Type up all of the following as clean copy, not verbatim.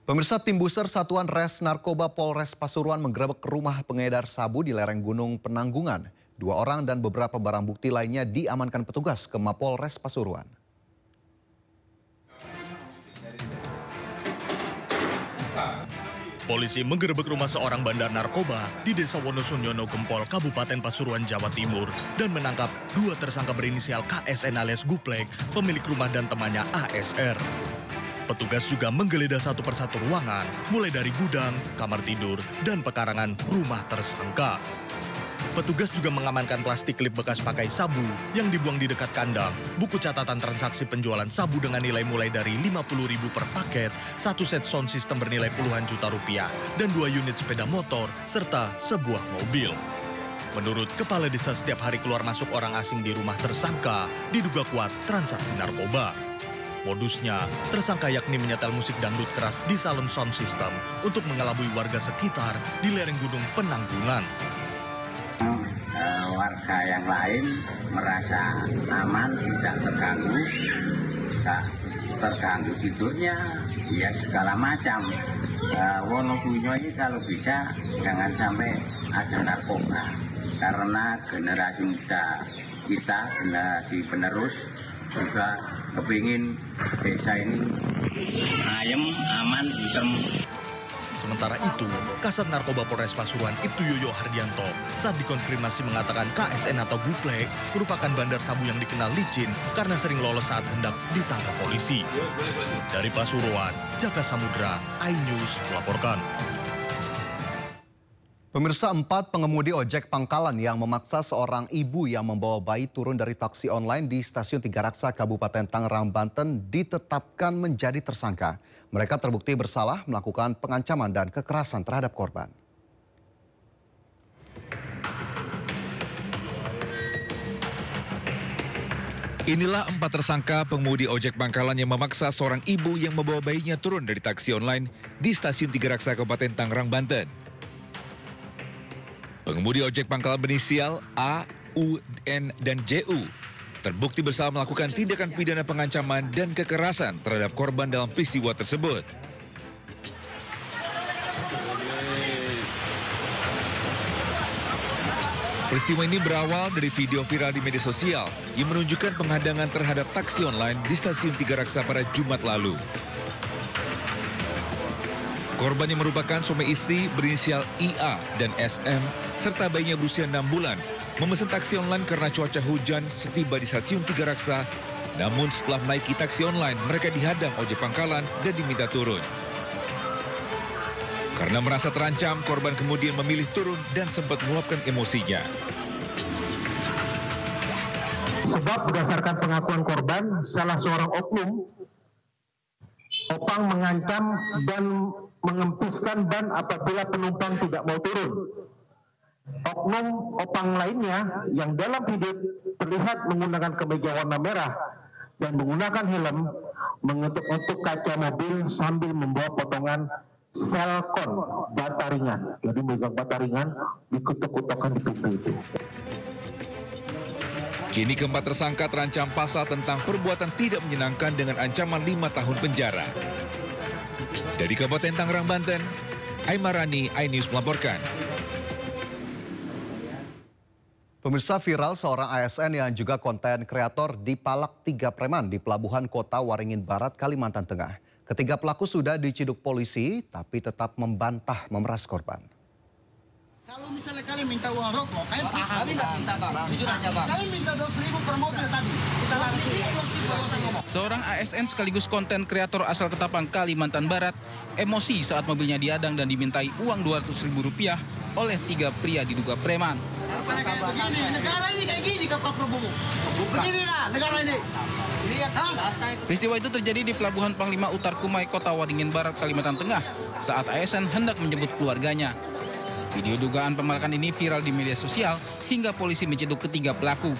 Pemirsa, tim Buser Satuan Res Narkoba Polres Pasuruan menggerebek rumah pengedar sabu di lereng Gunung Penanggungan. 2 orang dan beberapa barang bukti lainnya diamankan petugas ke Mapolres Pasuruan. Polisi menggerebek rumah seorang bandar narkoba di Desa Wonosunyono Gempol, Kabupaten Pasuruan, Jawa Timur, dan menangkap 2 tersangka berinisial KSN alias Guplek, pemilik rumah dan temannya ASR. Petugas juga menggeledah satu persatu ruangan, mulai dari gudang, kamar tidur, dan pekarangan rumah tersangka. Petugas juga mengamankan plastik klip bekas pakai sabu yang dibuang di dekat kandang, buku catatan transaksi penjualan sabu dengan nilai mulai dari Rp50.000 per paket, 1 set sound system bernilai puluhan juta rupiah, dan 2 unit sepeda motor, serta sebuah mobil. Menurut Kepala Desa, setiap hari keluar masuk orang asing di rumah tersangka diduga kuat transaksi narkoba. Modusnya, tersangka yakni menyetel musik dangdut keras di salon sound system untuk mengelabui warga sekitar di lereng Gunung Penanggungan. Warga yang lain merasa aman, tidak terganggu tidurnya, ya segala macam. Wonosunyo ini kalau bisa jangan sampai ada narkoba, karena generasi muda kita, generasi penerus juga kepingin desa ini ayem, aman, tentrem. Sementara itu, Kasat Narkoba Polres Pasuruan Ibtu Yoyo Hardianto saat dikonfirmasi mengatakan KSN atau Guplek merupakan bandar sabu yang dikenal licin karena sering lolos saat hendak ditangkap polisi. Dari Pasuruan, Jaka Samudra, iNews melaporkan. Pemirsa, 4 pengemudi ojek pangkalan yang memaksa seorang ibu yang membawa bayi turun dari taksi online di Stasiun Tiga Raksa, Kabupaten Tangerang, Banten ditetapkan menjadi tersangka. Mereka terbukti bersalah melakukan pengancaman dan kekerasan terhadap korban. Inilah 4 tersangka pengemudi ojek pangkalan yang memaksa seorang ibu yang membawa bayinya turun dari taksi online di Stasiun Tiga Raksa, Kabupaten Tangerang, Banten. Pengemudi ojek pangkalan berinisial A, U, N, dan JU terbukti bersalah melakukan tindakan pidana pengancaman dan kekerasan terhadap korban dalam peristiwa tersebut. Peristiwa ini berawal dari video viral di media sosial yang menunjukkan penghadangan terhadap taksi online di Stasiun Tiga Raksa pada Jumat lalu. Korban yang merupakan suami istri berinisial IA dan SM serta bayinya berusia 6 bulan memesan taksi online karena cuaca hujan setiba di Stasiun Tiga Raksa. Namun setelah menaiki taksi online, mereka dihadang ojek pangkalan dan diminta turun. Karena merasa terancam, korban kemudian memilih turun dan sempat meluapkan emosinya. Sebab berdasarkan pengakuan korban, salah seorang opang mengancam dan mengempiskan ban apabila penumpang tidak mau turun. Oknum opang lainnya yang dalam video terlihat menggunakan kemeja warna merah dan menggunakan helm mengetuk-etuk kaca mobil sambil membawa potongan selkon bata ringan. Jadi megang bata ringan dikutuk-kutukkan di pintu itu. Kini keempat tersangka terancam pasal tentang perbuatan tidak menyenangkan dengan ancaman 5 tahun penjara. Dari Kabupaten Tangerang, Banten, Aimarani, iNews melaporkan. Pemirsa, viral seorang ASN yang juga konten kreator dipalak 3 preman di Pelabuhan Kota Waringin Barat, Kalimantan Tengah. Ketiga pelaku sudah diciduk polisi, tapi tetap membantah memeras korban. Kalau misalnya kalian minta uang rokok, kalian paham. Kami tidak minta, Bang. Jujur aja, Bang. Kalian minta 20.000 per mobil tadi. Kita lari. Seorang ASN sekaligus konten kreator asal Ketapang, Kalimantan Barat, emosi saat mobilnya diadang dan dimintai uang Rp200.000 oleh 3 pria diduga preman. Negara ini kayak gini, Pak Prabowo. Begini lah negara ini. Peristiwa itu terjadi di Pelabuhan Panglima Utar Kumai, Kota Waringin Barat, Kalimantan Tengah, saat ASN hendak menjemput keluarganya. Video dugaan pemalakan ini viral di media sosial hingga polisi menciduk ketiga pelaku.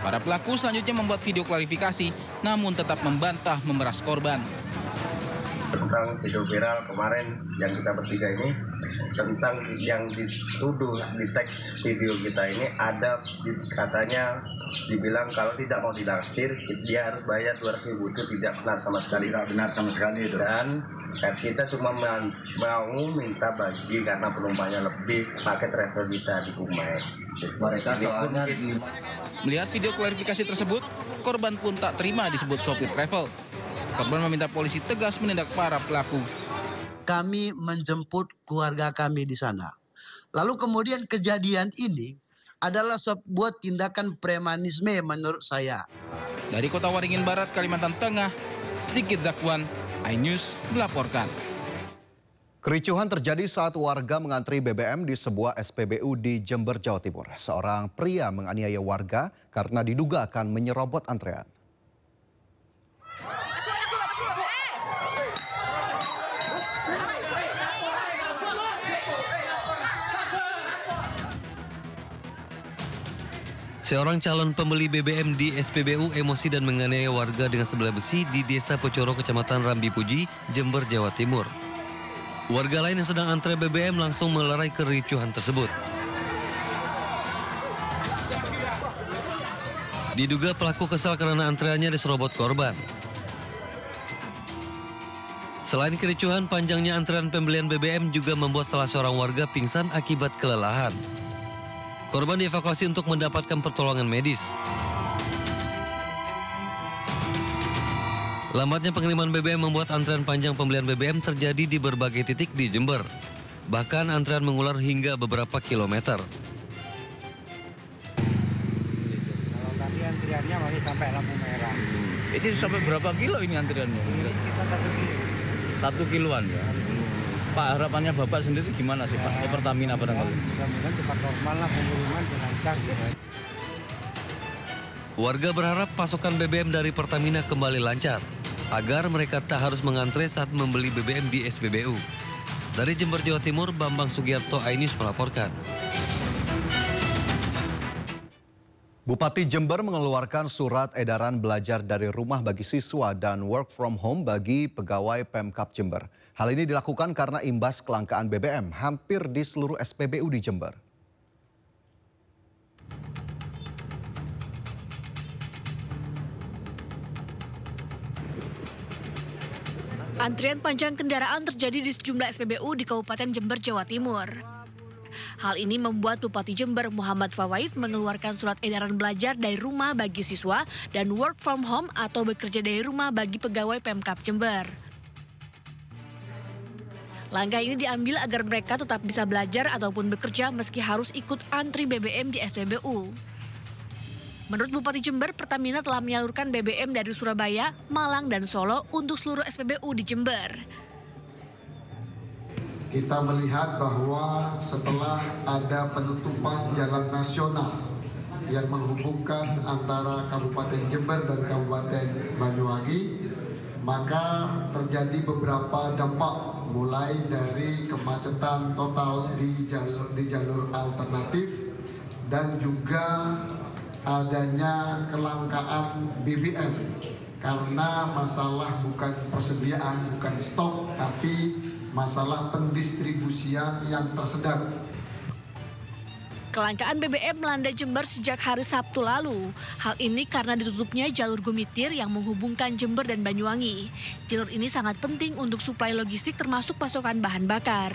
Para pelaku selanjutnya membuat video klarifikasi, namun tetap membantah memeras korban. Tentang video viral kemarin yang kita bertiga ini, tentang yang dituduh di teks video kita ini ada katanya dibilang kalau tidak mau dilansir dia harus bayar 200.000. Itu tidak benar sama sekali. Tidak benar sama sekali itu. Dan kita cuma mau minta bagi karena penumpangnya lebih paket travel kita di Kumai. Mereka soalnya Melihat video klarifikasi tersebut, korban pun tak terima disebut sopir travel. Korban meminta polisi tegas menindak para pelaku. Kami menjemput keluarga kami di sana. Lalu kemudian kejadian ini adalah sebuah tindakan premanisme menurut saya. Dari Kota Waringin Barat, Kalimantan Tengah, Sigit Zakwan, iNews melaporkan. Kericuhan terjadi saat warga mengantri BBM di sebuah SPBU di Jember, Jawa Timur. Seorang pria menganiaya warga karena diduga akan menyerobot antrean. Seorang calon pembeli BBM di SPBU emosi dan menganiaya warga dengan sebelah besi di Desa Pocoro, Kecamatan Rambi Puji, Jember, Jawa Timur. Warga lain yang sedang antre BBM langsung melerai kericuhan tersebut. Diduga pelaku kesal karena antreannya diserobot korban. Selain kericuhan, panjangnya antrean pembelian BBM juga membuat salah seorang warga pingsan akibat kelelahan. Korban dievakuasi untuk mendapatkan pertolongan medis. Lambatnya pengiriman BBM membuat antrean panjang pembelian BBM terjadi di berbagai titik di Jember. Bahkan antrean mengular hingga beberapa kilometer. Kalau tadi antriannya masih sampai lampu merah. Ini sampai berapa kilo ini antriannya? Ini sekitar 1 kilo. 1 kiloan ya. Pak, harapannya Bapak sendiri gimana sih Pak? Pertamina barangkali. Mudah-mudahan cepat normal lah pengiriman lancar gitu. Warga berharap pasokan BBM dari Pertamina kembali lancar agar mereka tak harus mengantre saat membeli BBM di SPBU. Dari Jember, Jawa Timur, Bambang Sugiarto, iNews melaporkan. Bupati Jember mengeluarkan surat edaran belajar dari rumah bagi siswa dan work from home bagi pegawai Pemkab Jember. Hal ini dilakukan karena imbas kelangkaan BBM hampir di seluruh SPBU di Jember. Antrian panjang kendaraan terjadi di sejumlah SPBU di Kabupaten Jember, Jawa Timur. Hal ini membuat Bupati Jember Muhammad Fawaid mengeluarkan surat edaran belajar dari rumah bagi siswa dan work from home atau bekerja dari rumah bagi pegawai Pemkab Jember. Langkah ini diambil agar mereka tetap bisa belajar ataupun bekerja meski harus ikut antri BBM di SPBU. Menurut Bupati Jember, Pertamina telah menyalurkan BBM dari Surabaya, Malang, dan Solo untuk seluruh SPBU di Jember. Kita melihat bahwa setelah ada penutupan jalan nasional yang menghubungkan antara Kabupaten Jember dan Kabupaten Banyuwangi, maka terjadi beberapa dampak mulai dari kemacetan total di jalur alternatif dan juga adanya kelangkaan BBM karena masalah bukan persediaan, bukan stok, tapi masalah pendistribusian yang tersedak. Kelangkaan BBM melanda Jember sejak hari Sabtu lalu. Hal ini karena ditutupnya jalur Gumitir yang menghubungkan Jember dan Banyuwangi. Jalur ini sangat penting untuk suplai logistik termasuk pasokan bahan bakar.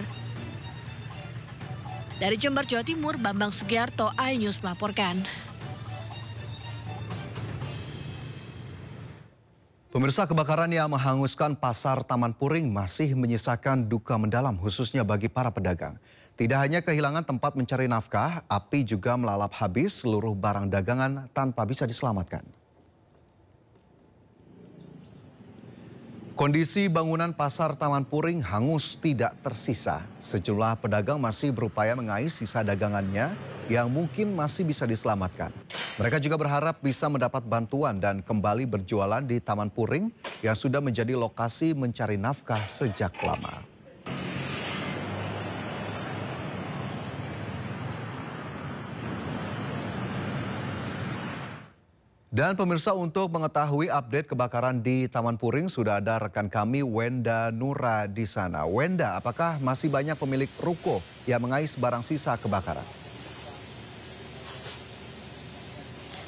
Dari Jember, Jawa Timur, Bambang Sugiarto, iNews melaporkan. Pemirsa, kebakaran yang menghanguskan pasar Taman Puring masih menyisakan duka mendalam khususnya bagi para pedagang. Tidak hanya kehilangan tempat mencari nafkah, api juga melalap habis seluruh barang dagangan tanpa bisa diselamatkan. Kondisi bangunan pasar Taman Puring hangus tidak tersisa. Sejumlah pedagang masih berupaya mengais sisa dagangannya yang mungkin masih bisa diselamatkan. Mereka juga berharap bisa mendapat bantuan dan kembali berjualan di Taman Puring yang sudah menjadi lokasi mencari nafkah sejak lama. Dan pemirsa, untuk mengetahui update kebakaran di Taman Puring sudah ada rekan kami Wenda Nura di sana. Wenda, apakah masih banyak pemilik ruko yang mengais barang sisa kebakaran?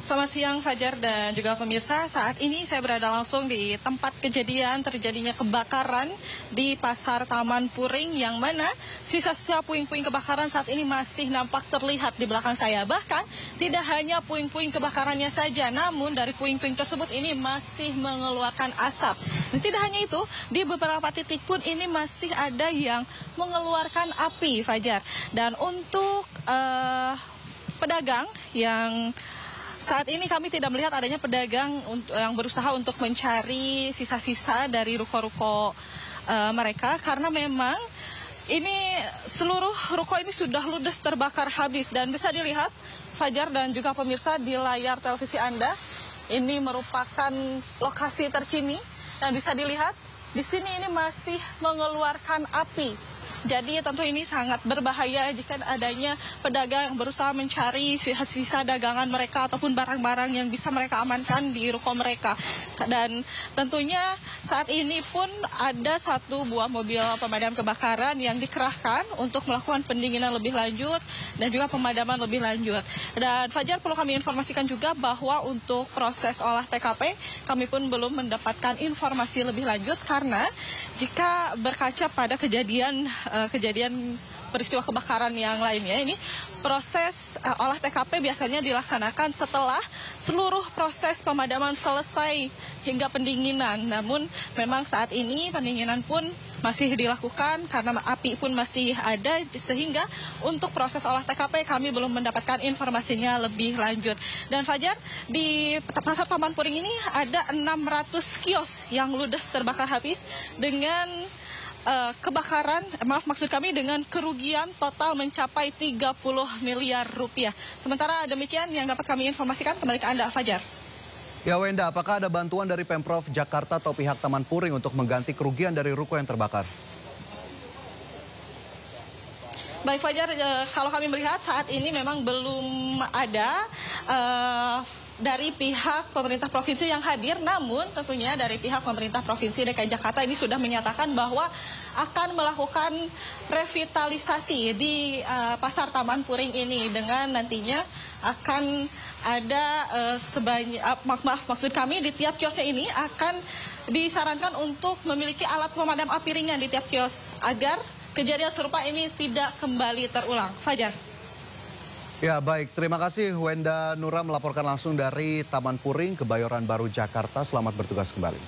Selamat siang Fajar dan juga pemirsa. Saat ini saya berada langsung di tempat kejadian terjadinya kebakaran di Pasar Taman Puring, yang mana sisa-sisa puing-puing kebakaran saat ini masih nampak terlihat di belakang saya. Bahkan tidak hanya puing-puing kebakarannya saja, namun dari puing-puing tersebut ini masih mengeluarkan asap. Dan tidak hanya itu, di beberapa titik pun ini masih ada yang mengeluarkan api, Fajar. Dan untuk pedagang yang saat ini kami tidak melihat adanya pedagang yang berusaha untuk mencari sisa-sisa dari ruko-ruko mereka, karena memang ini seluruh ruko ini sudah ludes terbakar habis. Dan bisa dilihat Fajar dan juga pemirsa di layar televisi Anda, ini merupakan lokasi terkini dan bisa dilihat di sini ini masih mengeluarkan api. Jadi tentu ini sangat berbahaya jika adanya pedagang yang berusaha mencari sisa-sisa dagangan mereka ataupun barang-barang yang bisa mereka amankan di ruko mereka. Dan tentunya saat ini pun ada satu buah mobil pemadam kebakaran yang dikerahkan untuk melakukan pendinginan lebih lanjut dan juga pemadaman lebih lanjut. Dan Fajar, perlu kami informasikan juga bahwa untuk proses olah TKP kami pun belum mendapatkan informasi lebih lanjut, karena jika berkaca pada kejadian peristiwa kebakaran yang lainnya, ini proses olah TKP biasanya dilaksanakan setelah seluruh proses pemadaman selesai hingga pendinginan. Namun memang saat ini pendinginan pun masih dilakukan karena api pun masih ada, sehingga untuk proses olah TKP kami belum mendapatkan informasinya lebih lanjut. Dan Fajar, di Pasar Taman Puring ini ada 600 kios yang ludes terbakar habis dengan dengan kerugian total mencapai 30 miliar rupiah. Sementara demikian yang dapat kami informasikan, kembali ke Anda, Fajar. Ya Wenda, apakah ada bantuan dari Pemprov Jakarta atau pihak Taman Puring untuk mengganti kerugian dari ruko yang terbakar? Baik Fajar, kalau kami melihat saat ini memang belum ada dari pihak pemerintah provinsi yang hadir, namun tentunya dari pihak pemerintah provinsi DKI Jakarta ini sudah menyatakan bahwa akan melakukan revitalisasi di Pasar Taman Puring ini, dengan nantinya akan ada maksud kami di tiap kiosnya ini akan disarankan untuk memiliki alat pemadam api ringan di tiap kios agar kejadian serupa ini tidak kembali terulang. Fajar. Ya baik, terima kasih Wenda Nura melaporkan langsung dari Taman Puring, Kebayoran Baru, Jakarta. Selamat bertugas kembali.